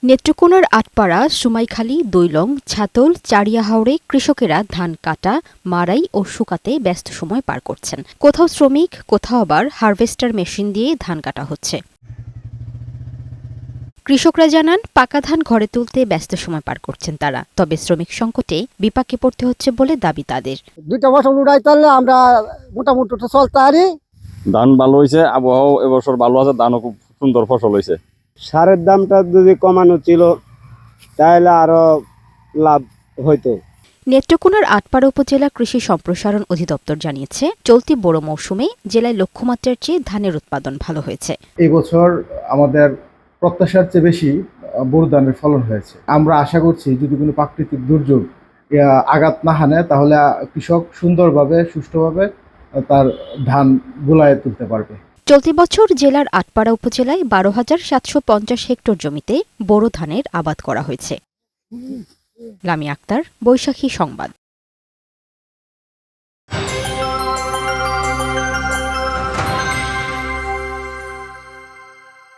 নেত্রকোনার আটপাড়া, সুমাইখালী, দৈলং, ছাতল, চাড়িয়াহাওরে কৃষকেরা ধান কাটা, মাড়াই ও শুকাতে ব্যস্ত সময় পার করছেন। কোথাও শ্রমিক, কোথাও আবার হারভেস্টার মেশিন দিয়ে ধান কাটা হচ্ছে। কৃষকরা জানান, পাকা ধান ঘরে তুলতে ব্যস্ত সময় পার করছেন তারা। তবে শ্রমিক সংকটে বিপাকে পড়তে হচ্ছে বলে দাবি তাদের। 2টা বছর উড়াইতে আমরা মোটামুটি চলতে পারি। ধান ভালো হয়েছে, আবহাওয়া এবছর ভালো আছে, ধানও খুব সুন্দর ফসল হয়েছে। সারের দামটা যদি কমানো ছিল তাহলে আরো লাভ হইতো। নেত্রকোনার আটপাড়া উপজেলা কৃষি সম্প্রসারণ অধিদপ্তর জানিয়েছে, চলতি বোরো মৌসুমে জেলায় লক্ষ্যমাত্রার চেয়ে ধানের উৎপাদন ভালো হয়েছে। এই বছর আমাদের প্রত্যাশার চেয়ে বেশি বোরো ধানের ফলন হয়েছে। আমরা আশা করছি যদি কোনো প্রাকৃতিক দুর্যোগ আঘাত না হানে তাহলে কৃষক সুন্দরভাবে সুষ্ঠুভাবে তার ধান গোলায় তুলতে পারবে। চলতি বছর জেলার আটপাড়া উপজেলায় 12,750 হেক্টর জমিতে বোরো ধানের আবাদ করা হয়েছে। লামি আক্তার, বৈশাখী সংবাদ।